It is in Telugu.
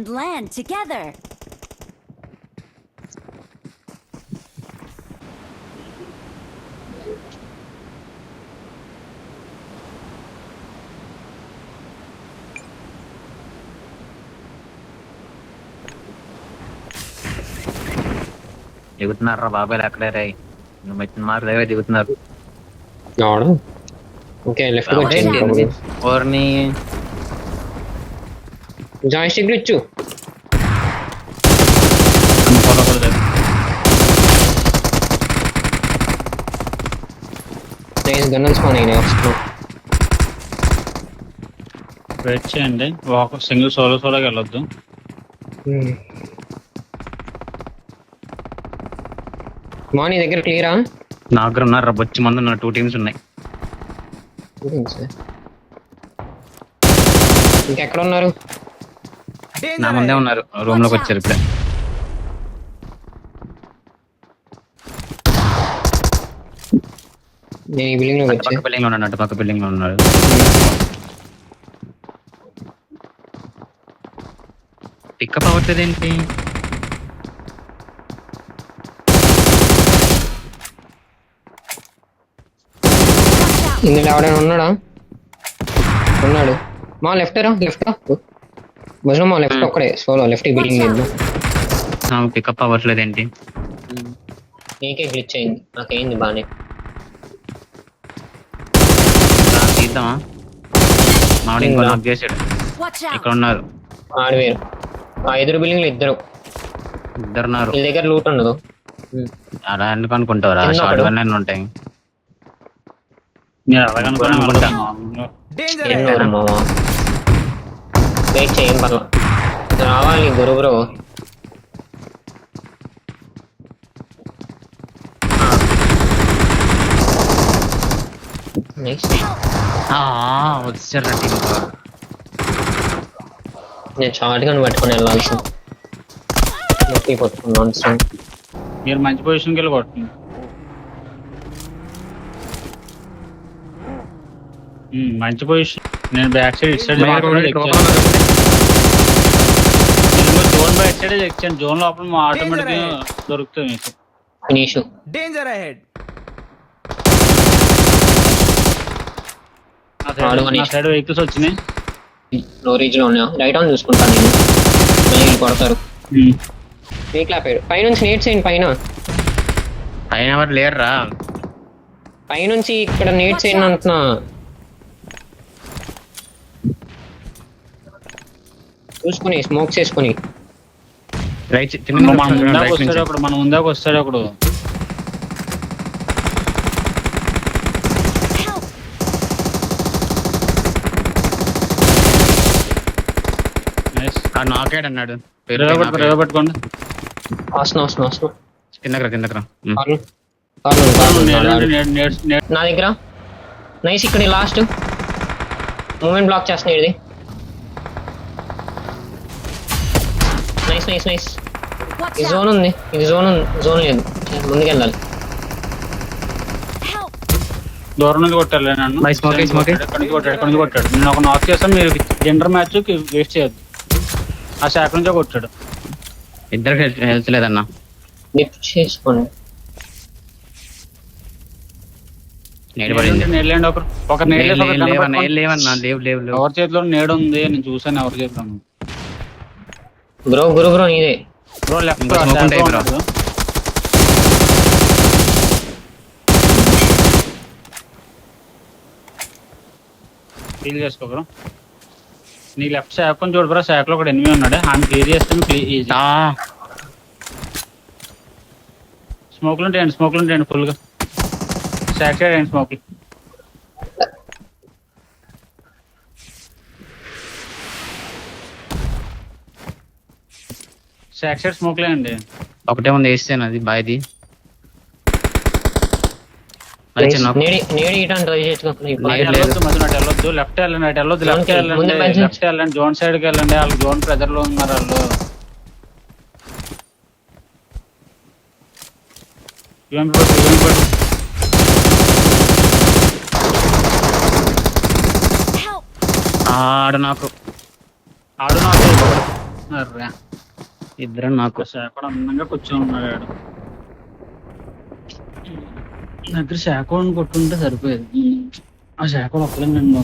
land together. దిగుతున్నారా బాబాయ్ అక్కడే రాయి నువ్వు మెచ్చిన మార్గం దిగుతున్నారు అవును ఓకే లెఫ్ట్ వచ్చేయండి ఓర్ని జాయిస్టిక్ ఇచ్చు గన్నులు స్పాన్ అయినాయి వెయిట్ చేయండి ఒక సింగిల్ సోలోకి వెళ్ళొద్దు. మా నీ దగ్గర క్లియరా? నా దగ్గర ఉన్నారు బొచ్చి మంది ఉన్నారు 2 టీమ్స్ ఉన్నాయి. ఇంకెక్కడ ఉన్నారు? నా ముందే ఉన్నారు రూమ్ లోకి వచ్చారు ఇప్పుడే. నేను ఈ బిల్డింగ్ లోకి వచ్చా. పక్క బిల్డింగ్ లో ఉన్నాడు అటు పక్క బిల్డింగ్ లో ఉన్నాడు. పికప్ అవ్వట్లేదు ఏంటి? ఇందులో ఎవడైనా ఉన్నాడా? ఉన్నాడు. మా లెఫ్ట్ రా లెఫ్ట్ భజన మా లెఫ్ట్ ఒక్కడే సోలో లెఫ్ట్ బిల్డింగ్ లేదు. పికప్ అవ్వట్లేదు ఏంటి? నీకే గ్లిచ్ అయింది నాకేంది బానే. తీద్దామా? మామిడి ఇంకో లాక్ చేసాడు. ఇక్కడ ఉన్నారు ఆడవేరు ఆ ఎదురు బిల్డింగ్ లో ఇద్దరు ఉన్నారు. వీళ్ళ దగ్గర లూట్ ఉండదు. అలా ఎందుకు అనుకుంటావురా? షార్ట్ గన్ ఉంటాయి. నేను అలాగనుకున్నా వెయిట్ చేయం పర్లా రావాలి గురు బ్రో. వచ్చారా నేను షార్ట్ గన్ పట్టుకొని వెళ్ళాల్సి పట్టుకున్నాను. మీరు మంచి పొజిషన్కి వెళ్ళి కొట్టండి. మంచి పొజిషన్. నేను బ్యాక్ సైడ్ ఇటు సైడ్ జోన్ బ్యాక్ సైడ్ ఎక్చాను. జోన్ లోపల మా ఆటోమేటిక్ దొరుకుతుంది మీకు. Finish danger ahead. నా సైడ్ వెహికల్స్ వచ్చినాయి. స్టోరేజ్ లో ఉన్నా రైట్ ఆన్ చూసుకుంటాను నేను. మళ్ళీ కొడతారు. వెహికల్ ఆపాడు. పైనుంచి నేట్ చేయండి. పైన ఎవరు లేరురా. పైనుంచి ఇక్కడ నేట్ చేయండి అంటున్నా. చూసుకుని స్మోక్ చేసుకుని మన ముందాక వస్తాడు అప్పుడు. నాకేడ్ అన్నాడు. పట్టుకోండి. కిందకరా నా దగ్గర నైస్. ఇక్కడ లాస్ట్ మూమెంట్ బ్లాక్ చేస్తున్నా. ఇది నైస్ నైస్ నైస్. ఈ జోన్ ఉంది. ఇది జోన్ లేదు. ముందుకెళ్ళాలి. దూరం నుంచి కొట్టాలి. నన్ను ఎక్కడి నుంచి కొట్టాడు. నేను ఒక నాక్ చేస్తాను. మీరు జెండర్ మ్యాచ్ వేస్ట్ చేయొద్దు. ఆ శాఖ నుంచే కొట్టాడు. ఇద్దరికి హెల్త్ లేదన్నా. లిఫ్ట్ చేసుకోండి. నేడలేండి ఒక లేవన్నా. లేవు ఎవరి చేతిలో నేడు ఉంది. నేను చూసాను ఎవరి చేతిలో. బ్రో నీదే బ్రో లెఫ్ట్ ఫీల్ చేసుకో బ్రో. నీ లెఫ్ట్ శాఖ చూడు బ్రో. శాఖలో ఒక ఎనిమిది ఉన్నాడు. ఆమె క్లియర్ చేస్తే స్మోక్లు ఉంటాయండి ఫుల్ గా. శాఖ సైడ్ అండి స్మోక్లు. శాఖ సైడ్ స్మోక్లే అండి. ఒకటే ఉంది వేస్తాను అది బాయ్ది. వెళ్ళొద్దు. లెఫ్ట్ వెళ్ళండి. జోన్ సైడ్కి వెళ్ళండి. వాళ్ళు జోన్ ప్రెజర్ లో ఉన్నారు. వాళ్ళు ఆడు నాకు అర్రే ఇద్దరు నాకు. శాఖ అందంగా కూర్చొని ఉన్నాడు ఆడు. నా దగ్గర శాఖ కొట్టుంటే సరిపోయేది. ఆ శాఖ ఒక్కలే నన్ను